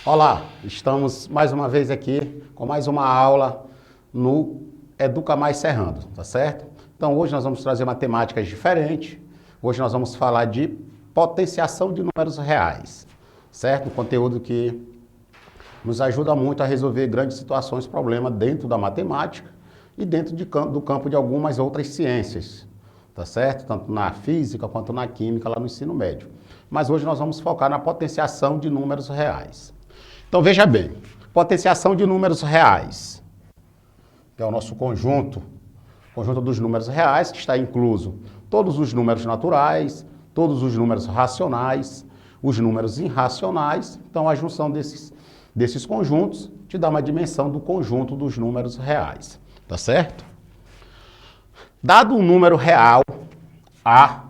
Olá, estamos mais uma vez aqui com mais uma aula no Educa Mais Serrando, tá certo? Então hoje nós vamos trazer uma temática diferente. Hoje nós vamos falar de potenciação de números reais, certo? Um conteúdo que nos ajuda muito a resolver grandes situações, problemas dentro da matemática e dentro do campo de algumas outras ciências, tá certo? Tanto na física quanto na química lá no ensino médio. Mas hoje nós vamos focar na potenciação de números reais. Então veja bem, potenciação de números reais, que é o nosso conjunto dos números reais, que está incluso todos os números naturais, todos os números racionais, os números irracionais. Então a junção desses conjuntos te dá uma dimensão do conjunto dos números reais, tá certo? Dado um número real, A,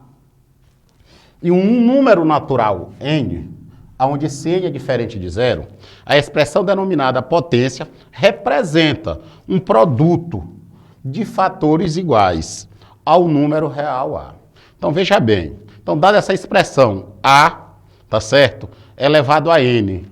e um número natural, N, onde esse N é diferente de zero, a expressão denominada potência representa um produto de fatores iguais ao número real A. Então veja bem, então dada essa expressão A, tá certo, elevado a N,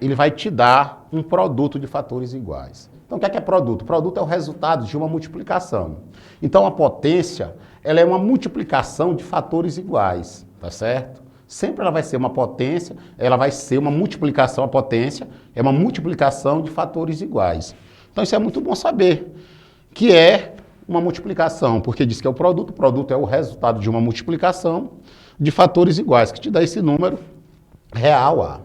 ele vai te dar um produto de fatores iguais. Então o que é produto? Produto é o resultado de uma multiplicação. Então a potência, ela é uma multiplicação de fatores iguais, tá certo? Sempre ela vai ser uma potência, ela vai ser uma multiplicação, a potência é uma multiplicação de fatores iguais. Então isso é muito bom saber, que é uma multiplicação, porque diz que é o produto é o resultado de uma multiplicação de fatores iguais, que te dá esse número real A.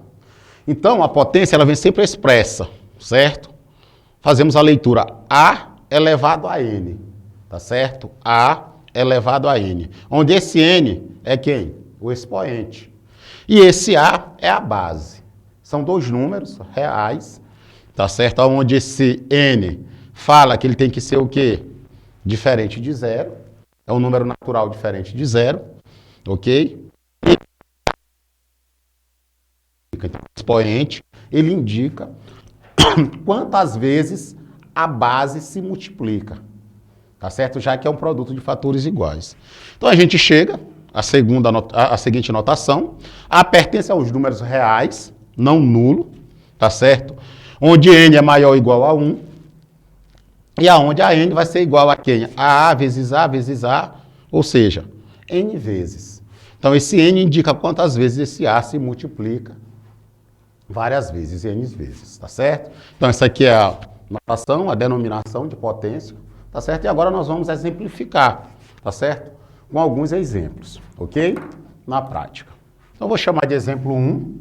Então a potência ela vem sempre expressa, certo? Fazemos a leitura A elevado a N, tá certo? A elevado a N, onde esse N é quem? O expoente. E esse A é a base. São dois números reais, tá certo? Onde esse N fala que ele tem que ser o quê? Diferente de zero. É um número natural diferente de zero, ok? E o expoente, ele indica quantas vezes a base se multiplica, tá certo? Já que é um produto de fatores iguais. Então a gente chega a seguinte notação: A pertence aos números reais, não nulo, tá certo? Onde N é maior ou igual a 1, e aonde a N vai ser igual a quem? A vezes A, ou seja, N vezes. Então esse N indica quantas vezes esse A se multiplica, várias vezes, N vezes, tá certo? Então essa aqui é a notação, a denominação de potência, tá certo? E agora nós vamos exemplificar, tá certo? Com alguns exemplos, ok? Na prática. Então, eu vou chamar de exemplo 1.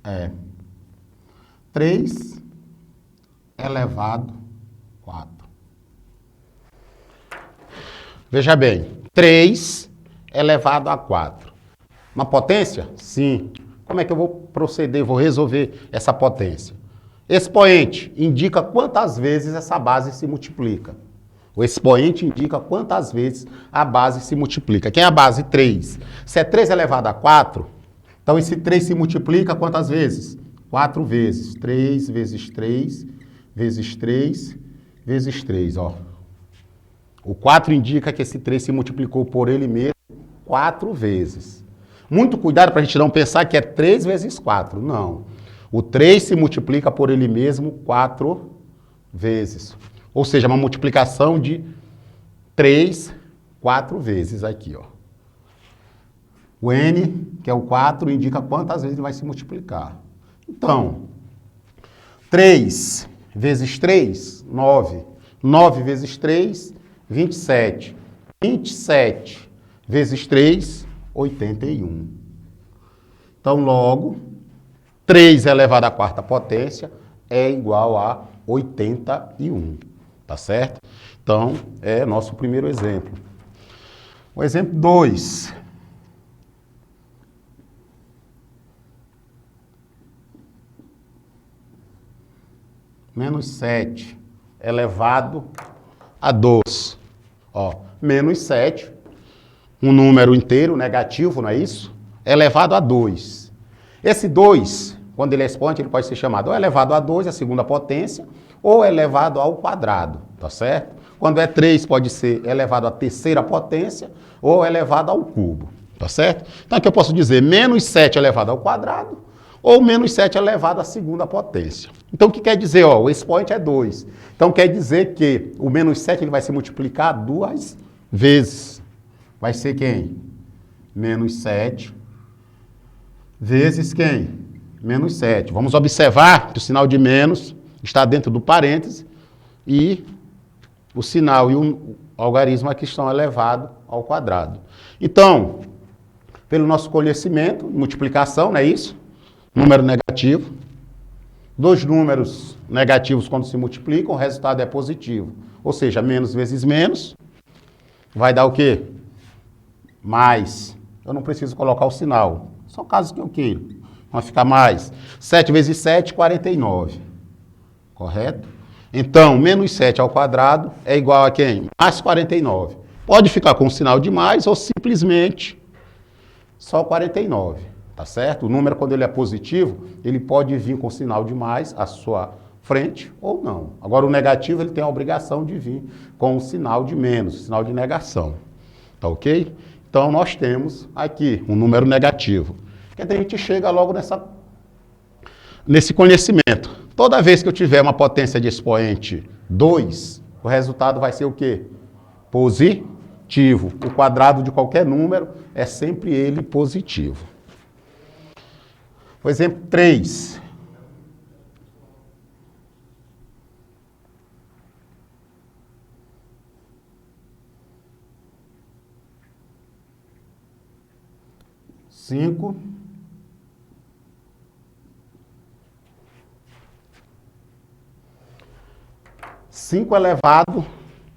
É 3 elevado a 4. Veja bem, 3 elevado a 4. Uma potência? Sim. Como é que eu vou proceder, vou resolver essa potência? Expoente indica quantas vezes essa base se multiplica. O expoente indica quantas vezes a base se multiplica. Quem é a base? 3. Se é 3 elevado a 4, então esse 3 se multiplica quantas vezes? 4 vezes. 3 vezes 3 vezes 3 vezes 3. Ó. O 4 indica que esse 3 se multiplicou por ele mesmo 4 vezes. Muito cuidado para a gente não pensar que é 3 vezes 4. Não. O 3 se multiplica por ele mesmo 4 vezes. Ou seja, uma multiplicação de 3, 4 vezes aqui, ó. O N, que é o 4, indica quantas vezes ele vai se multiplicar. Então, 3 vezes 3, 9. 9 vezes 3, 27. 27 vezes 3, 81. Então, logo, 3 elevado à quarta potência é igual a 81, tá certo? Então, é nosso primeiro exemplo. O exemplo 2. Menos 7 elevado a 2. Ó, menos 7, um número inteiro negativo, não é isso? Elevado a 2. Esse 2... Quando ele é expoente, ele pode ser chamado ou elevado a 2, a segunda potência, ou elevado ao quadrado, tá certo? Quando é 3, pode ser elevado à terceira potência ou elevado ao cubo, tá certo? Então aqui eu posso dizer menos 7 elevado ao quadrado ou menos 7 elevado à segunda potência. Então o que quer dizer? Ó, o expoente é 2. Então quer dizer que o menos 7 ele vai se multiplicar 2 vezes. Vai ser quem? Menos 7 vezes quem? Menos 7. Vamos observar que o sinal de menos está dentro do parêntese e o sinal e o algarismo aqui estão elevados ao quadrado. Então, pelo nosso conhecimento, multiplicação, não é isso? Número negativo. Dois números negativos, quando se multiplicam, o resultado é positivo. Ou seja, menos vezes menos vai dar o quê? Mais. Eu não preciso colocar o sinal. São casos que o quê? Vai ficar mais. 7 vezes 7, 49. Correto? Então, menos 7 ao quadrado é igual a quem? Mais 49. Pode ficar com o sinal de mais ou simplesmente só 49. Tá certo? O número, quando ele é positivo, ele pode vir com o sinal de mais à sua frente ou não. Agora, o negativo, ele tem a obrigação de vir com o sinal de menos, sinal de negação. Tá ok? Então, nós temos aqui um número negativo. Que a gente chega logo nesse conhecimento. Toda vez que eu tiver uma potência de expoente 2, o resultado vai ser o quê? Positivo. O quadrado de qualquer número é sempre ele positivo. Por exemplo, 3. Cinco. 5 elevado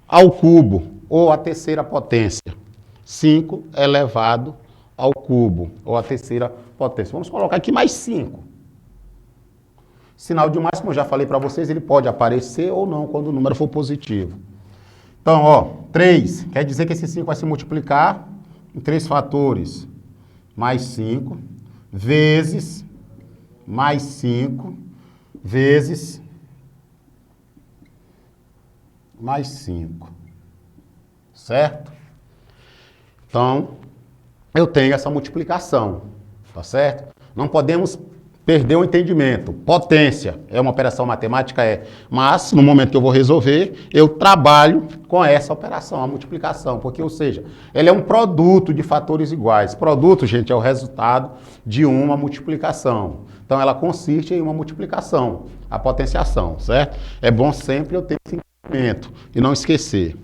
ao cubo, ou à terceira potência. 5 elevado ao cubo, ou à terceira potência. Vamos colocar aqui mais 5. Sinal de mais, como eu já falei para vocês, ele pode aparecer ou não quando o número for positivo. Então, ó, 3, quer dizer que esse 5 vai se multiplicar em 3 fatores. Mais 5, vezes, mais 5, vezes, mais 5. Certo? Então, eu tenho essa multiplicação. Tá certo? Não podemos perder o entendimento. Potência é uma operação matemática, mas no momento que eu vou resolver, eu trabalho com essa operação, a multiplicação, porque, ou seja, ela é um produto de fatores iguais. Produto, gente, é o resultado de uma multiplicação. Então, ela consiste em uma multiplicação, a potenciação, certo? É bom sempre eu ter esse entendimento e não esquecer.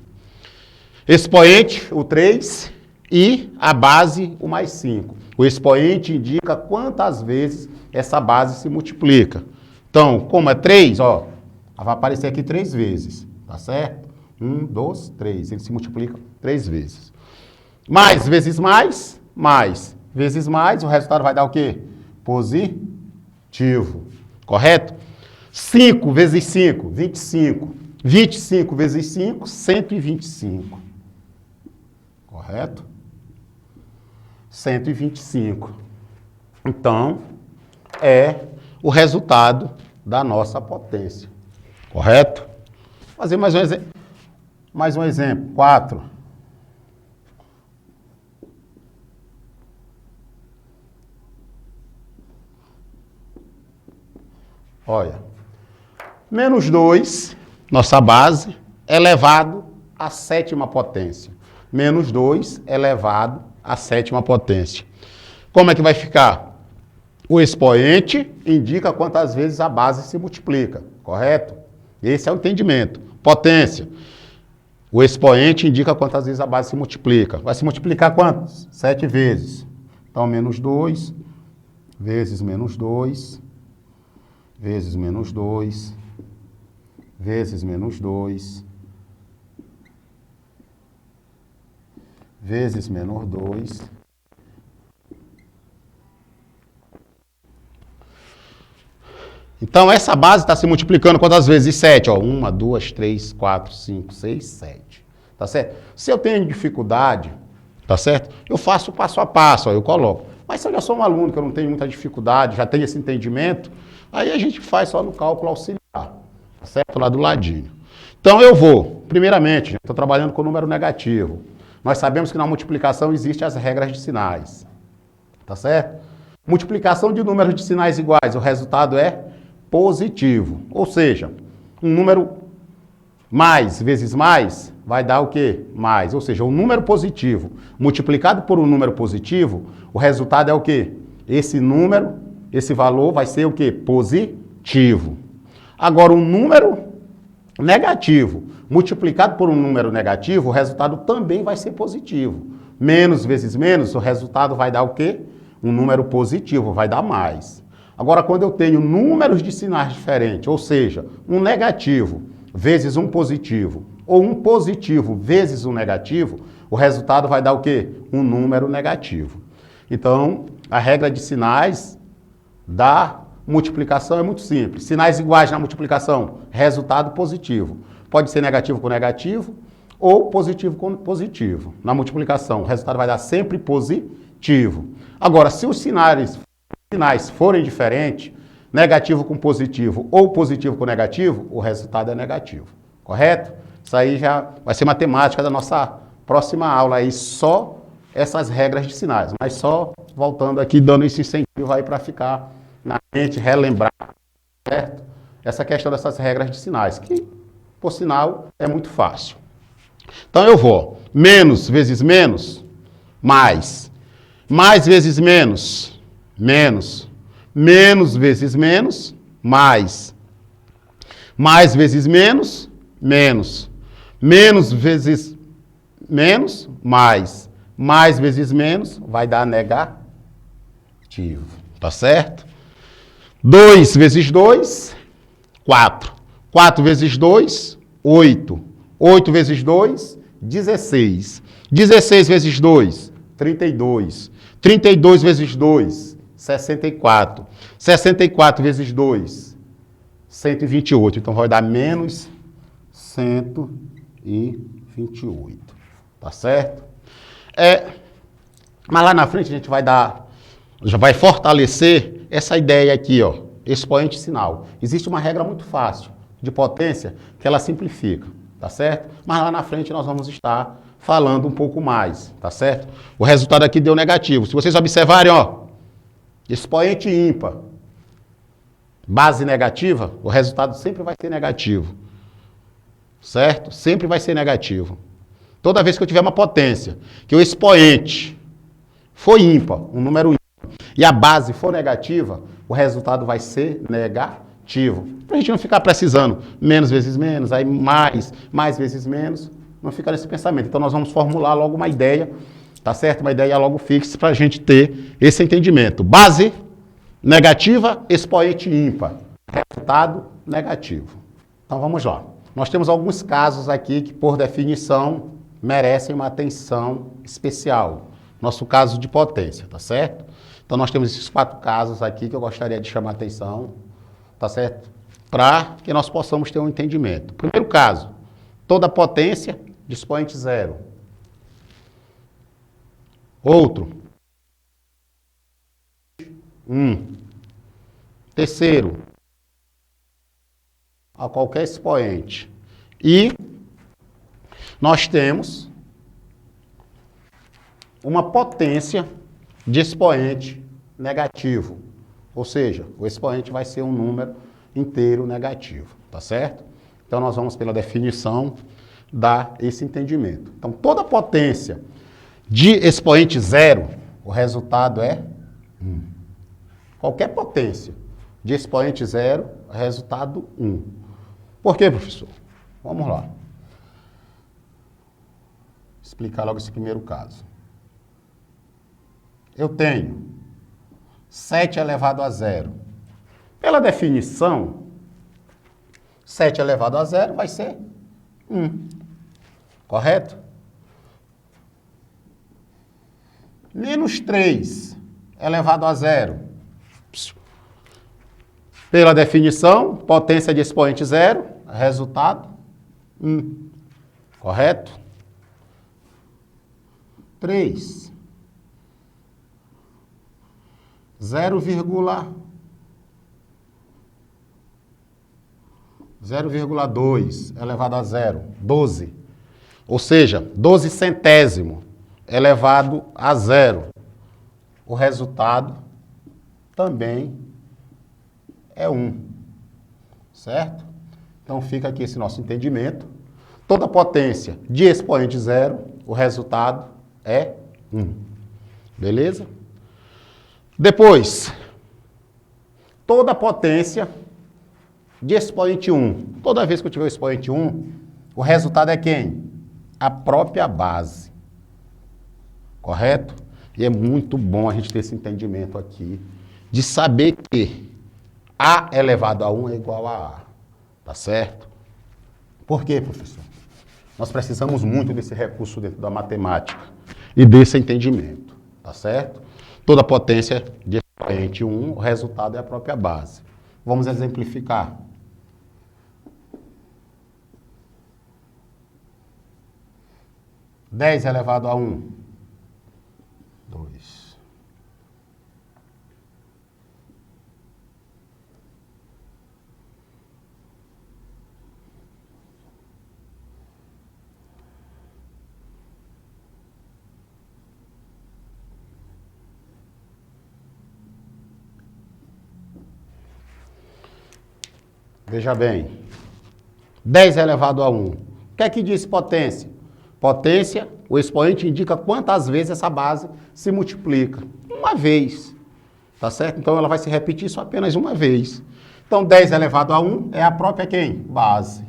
Expoente, o 3, e a base, o mais 5. O expoente indica quantas vezes essa base se multiplica. Então, como é 3, ó, vai aparecer aqui 3 vezes, tá certo? 1, 2, 3. Ele se multiplica 3 vezes. Mais vezes mais, mais vezes mais, o resultado vai dar o quê? Positivo. Correto? 5 vezes 5, 25. 25 vezes 5, 125. Correto? 125. Então, é o resultado da nossa potência. Correto? Vou fazer mais um exemplo. Mais um exemplo. 4. Olha. Menos 2, nossa base, elevado à sétima potência. Menos 2 elevado à sétima potência. Como é que vai ficar? O expoente indica quantas vezes a base se multiplica, correto? Esse é o entendimento. Potência. O expoente indica quantas vezes a base se multiplica. Vai se multiplicar quantas? 7 vezes. Então, menos 2, vezes menos 2, vezes menos 2, vezes menos 2, vezes menos 2. Então, essa base está se multiplicando quantas vezes? 7, ó. 1, 2, 3, 4, 5, 6, 7. Tá certo? Se eu tenho dificuldade, tá certo? Eu faço passo a passo, ó, eu coloco. Mas se eu já sou um aluno que eu não tenho muita dificuldade, já tenho esse entendimento, aí a gente faz só no cálculo auxiliar, tá certo? Lá do ladinho. Então eu vou, primeiramente, estou trabalhando com número negativo. Nós sabemos que na multiplicação existem as regras de sinais. Tá certo? Multiplicação de números de sinais iguais, o resultado é positivo. Ou seja, um número mais vezes mais vai dar o quê? Mais. Ou seja, um número positivo multiplicado por um número positivo, o resultado é o quê? Esse número, esse valor vai ser o quê? Positivo. Agora, um número negativo multiplicado por um número negativo, o resultado também vai ser positivo. Menos vezes menos, o resultado vai dar o quê? Um número positivo, vai dar mais. Agora, quando eu tenho números de sinais diferentes, ou seja, um negativo vezes um positivo, ou um positivo vezes um negativo, o resultado vai dar o quê? Um número negativo. Então, a regra de sinais da multiplicação é muito simples. Sinais iguais na multiplicação, resultado positivo. Pode ser negativo com negativo ou positivo com positivo. Na multiplicação, o resultado vai dar sempre positivo. Agora, se os sinais forem diferentes, negativo com positivo ou positivo com negativo, o resultado é negativo. Correto? Isso aí já vai ser matemática da nossa próxima aula aí, só essas regras de sinais. Mas só voltando aqui, dando esse incentivo aí para ficar na mente, relembrar, certo? Essa questão dessas regras de sinais, que, por sinal, é muito fácil. Então eu vou, menos vezes menos, mais. Mais vezes menos, menos. Menos vezes menos, mais. Mais vezes menos, menos. Menos vezes menos, mais. Mais vezes menos, vai dar negativo. Tá certo? 2 vezes 2, 4. 4 vezes 2, 8. 8 vezes 2, 16. 16 vezes 2, 32. 32 vezes 2, 64. 64 vezes 2, 128. Então vai dar menos 128. Tá certo? Mas lá na frente a gente vai dar, já vai fortalecer essa ideia aqui, ó, expoente sinal. Existe uma regra muito fácil de potência que ela simplifica, tá certo? Mas lá na frente nós vamos estar falando um pouco mais, tá certo? O resultado aqui deu negativo. Se vocês observarem, ó, expoente ímpar, base negativa, o resultado sempre vai ser negativo, certo? Sempre vai ser negativo. Toda vez que eu tiver uma potência, que o expoente for ímpar, um número ímpar, e a base for negativa, o resultado vai ser negativo. Para a gente não ficar precisando menos vezes menos, aí mais vezes menos, não fica nesse pensamento. Então nós vamos formular logo uma ideia, tá certo? Uma ideia logo fixa para a gente ter esse entendimento. Base negativa, expoente ímpar, resultado negativo. Então vamos lá. Nós temos alguns casos aqui que, por definição, merecem uma atenção especial. Nosso caso de potência, tá certo? Então nós temos esses 4 casos aqui que eu gostaria de chamar a atenção, tá certo? Para que nós possamos ter um entendimento. Primeiro caso, toda potência de expoente zero. Outro. 1. Terceiro, a qualquer expoente. E nós temos uma potência de expoente negativo. Ou seja, o expoente vai ser um número inteiro negativo, tá certo? Então nós vamos, pela definição, dar esse entendimento. Então toda potência de expoente zero, o resultado é 1. Qualquer potência de expoente zero, resultado 1. Por quê, professor? Vamos lá. Explicar logo esse primeiro caso. Eu tenho 7 elevado a zero. Pela definição, 7 elevado a zero vai ser 1. Correto? Menos 3 elevado a zero. Pela definição, potência de expoente zero, resultado 1. Correto? 3. 0,1 0,2 elevado a zero, 12. Ou seja, 12 centésimo elevado a zero. O resultado também é 1. Certo? Então fica aqui esse nosso entendimento. Toda potência de expoente zero, o resultado é 1. Beleza? Depois, toda potência de expoente 1. Toda vez que eu tiver o expoente 1, o resultado é quem? A própria base. Correto? E é muito bom a gente ter esse entendimento aqui, de saber que A elevado a 1 é igual a A. Tá certo? Por quê, professor? Nós precisamos muito desse recurso dentro da matemática e desse entendimento. Tá certo? Toda potência de expoente 1, o resultado é a própria base. Vamos exemplificar. Dez elevado a 1. 2. Veja bem. 10 elevado a 1. O que é que diz potência? Potência, o expoente indica quantas vezes essa base se multiplica. Uma vez. Tá certo? Então ela vai se repetir só apenas uma vez. Então 10 elevado a 1 é a própria quem? Base.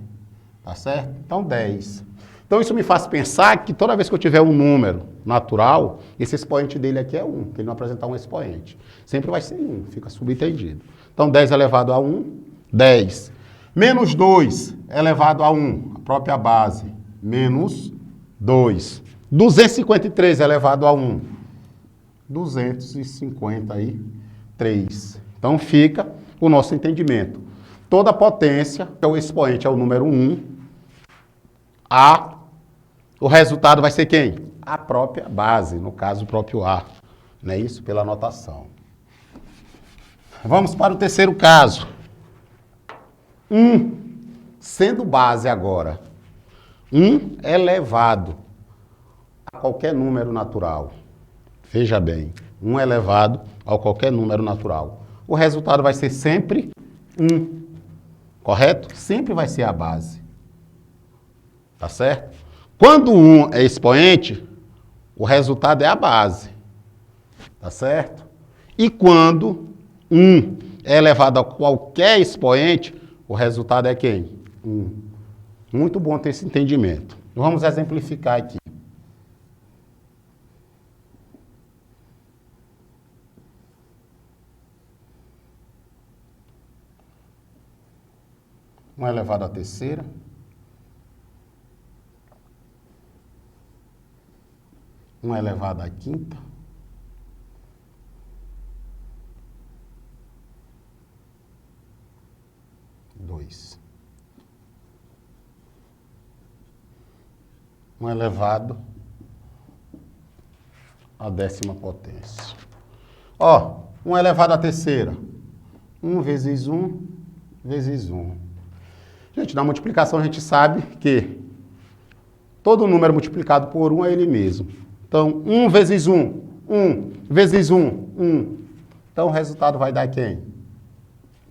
Tá certo? Então 10. Então isso me faz pensar que toda vez que eu tiver um número natural, esse expoente dele aqui é 1, que ele não apresentar um expoente. Sempre vai ser 1, fica subentendido. Então 10 elevado a 1, 10. Menos 2 elevado a 1, a própria base. Menos 2. 253 elevado a 1. 253. Então fica o nosso entendimento. Toda potência, que é o expoente, é o número 1. A, o resultado vai ser quem? A própria base, no caso o próprio A. Não é isso? Pela notação. Vamos para o terceiro caso. 1, sendo base agora. 1 elevado a qualquer número natural. Veja bem, 1 elevado a qualquer número natural. O resultado vai ser sempre 1. Correto? Sempre vai ser a base. Tá certo? Quando 1 é expoente, o resultado é a base. Tá certo? E quando 1 é elevado a qualquer expoente, o resultado é quem? 1. Muito bom ter esse entendimento. Vamos exemplificar aqui. Um elevado à terceira. Um elevado à quinta. Dois. Um elevado à décima potência. Ó, 1 elevado à terceira. 1 vezes 1 vezes 1. Gente, na multiplicação a gente sabe que todo número multiplicado por 1 é ele mesmo. Então, 1 vezes 1, 1 vezes 1, 1. Então, o resultado vai dar quem?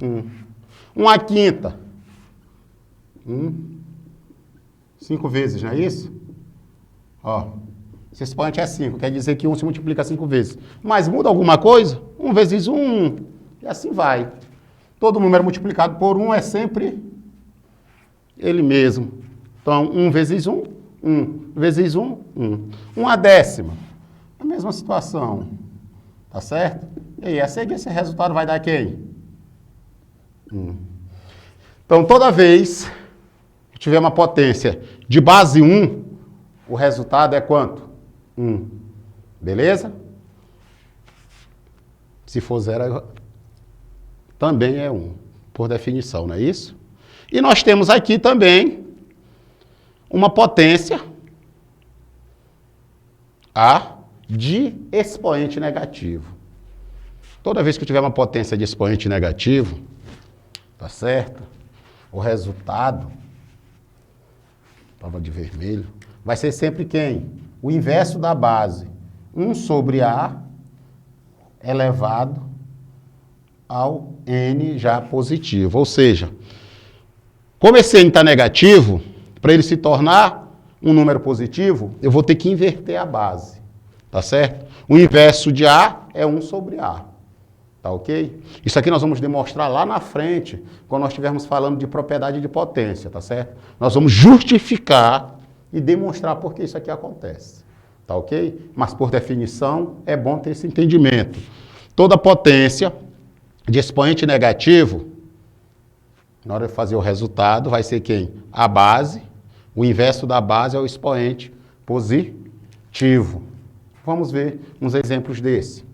1. 1 à quinta. 5 vezes, não é isso? Ó, esse expoente é 5, quer dizer que 1 se multiplica 5 vezes. Mas muda alguma coisa? 1 vezes 1, e assim vai. Todo número multiplicado por 1 é sempre ele mesmo. Então, 1 vezes 1, 1 vezes 1, 1. 1 à décima, a mesma situação. Tá certo? E aí, a seguir, esse resultado vai dar quem? 1. Então, toda vez que tiver uma potência de base 1, o resultado é quanto? 1. Beleza? Se for 0, também é 1, por definição, não é isso? E nós temos aqui também uma potência A de expoente negativo. Toda vez que eu tiver uma potência de expoente negativo, tá certo? o resultado, prova de vermelho, vai ser sempre quem? O inverso da base. 1 sobre A elevado ao N já positivo. Ou seja, como esse N está negativo, para ele se tornar um número positivo, eu vou ter que inverter a base. Tá certo? O inverso de A é 1 sobre A. Tá ok? Isso aqui nós vamos demonstrar lá na frente, quando nós estivermos falando de propriedade de potência, tá certo? Nós vamos justificar e demonstrar por que isso aqui acontece. Tá ok? Mas por definição, é bom ter esse entendimento. Toda potência de expoente negativo, na hora de fazer o resultado, vai ser quem? A base. O inverso da base é o expoente positivo. Vamos ver uns exemplos desse.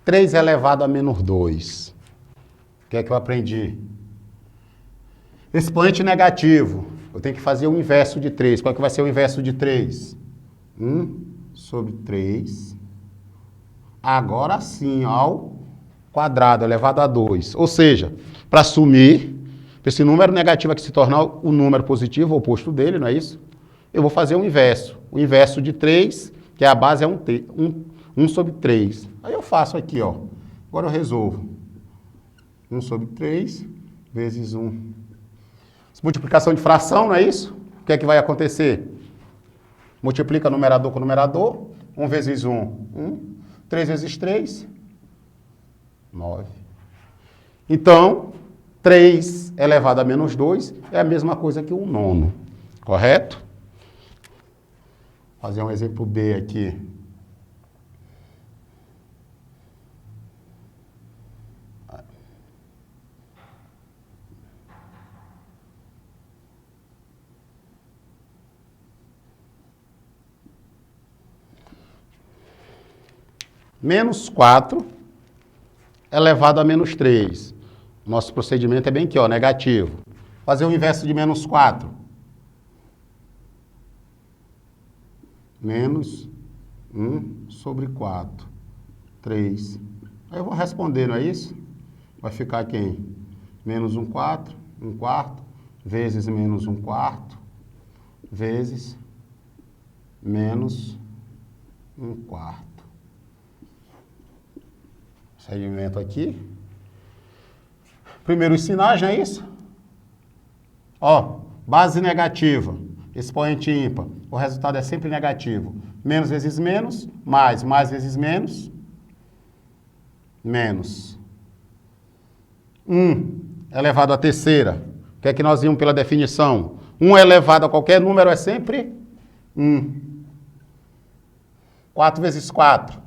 Três elevado a menos 2. O que é que eu aprendi? Expoente negativo. Eu tenho que fazer o inverso de 3. Qual é que vai ser o inverso de 3? 1 sobre 3. Agora sim, ao quadrado, elevado a 2. Ou seja, para assumir, para esse número negativo aqui se tornar o número positivo, o oposto dele, não é isso? Eu vou fazer o inverso. O inverso de 3, que é a base, é 1 sobre 3. Aí eu faço aqui, ó. Agora eu resolvo. 1 sobre 3 vezes 1. Multiplicação de fração, não é isso? O que é que vai acontecer? Multiplica numerador com numerador. 1 vezes 1, 1. 3 vezes 3, 9. Então, 3 elevado a menos 2 é a mesma coisa que 1/9. Correto? Vou fazer um exemplo B aqui. Menos 4 elevado a menos 3. Nosso procedimento é bem aqui, ó, negativo. Fazer o inverso de menos 4. Menos 1 sobre 4. 3. Aí eu vou responder, não é isso? Vai ficar quem? Menos 1 quarto, vezes menos 1 quarto, vezes menos 1 quarto. Segmento aqui. Primeiro os sinais, não é isso? Ó, base negativa, expoente ímpar. O resultado é sempre negativo. Menos vezes menos, mais vezes menos, menos. 1 elevado à terceira. O que é que nós vimos pela definição? 1 elevado a qualquer número é sempre 1. 4 vezes 4.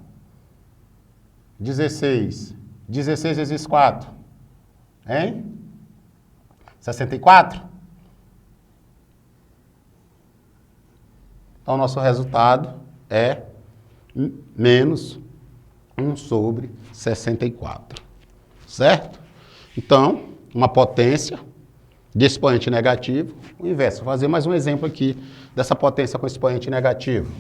16. 16 vezes 4. Hein? 64? Então, nosso resultado é menos 1 sobre 64. Certo? Então, uma potência de expoente negativo, o inverso. Vou fazer mais um exemplo aqui dessa potência com expoente negativo.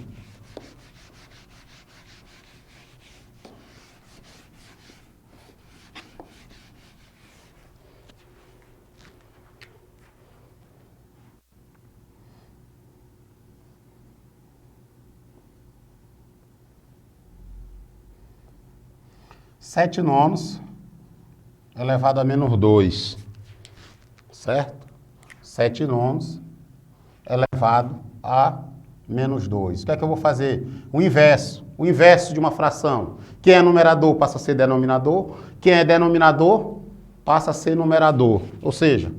Sete nonos elevado a menos 2, certo? 7 nonos elevado a menos 2. O que é que eu vou fazer? O inverso de uma fração. Quem é numerador passa a ser denominador, quem é denominador passa a ser numerador. Ou seja,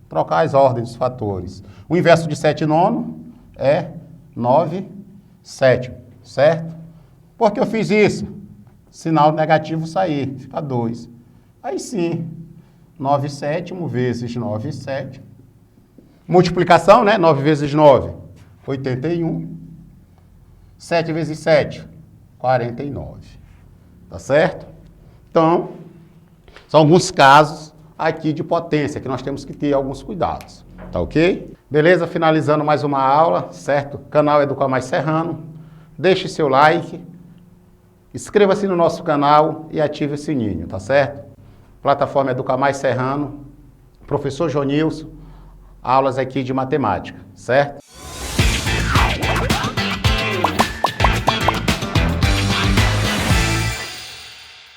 trocar as ordens dos fatores. O inverso de 7 nono é 9 sétimos, certo? Por que eu fiz isso? Sinal negativo sair, fica 2. Aí sim, 9 sétimos vezes 9 sétimos. Multiplicação, né? 9 vezes 9, 81. 7 vezes 7, 49. tá certo? Então, são alguns casos aqui de potência que nós temos que ter alguns cuidados, tá ok? Beleza? Finalizando mais uma aula, certo? Canal Educar Mais Serrano. Deixe seu like, inscreva-se no nosso canal e ative o sininho, tá certo? Plataforma Educar Mais Serrano, professor Jonilson, aulas aqui de matemática, certo?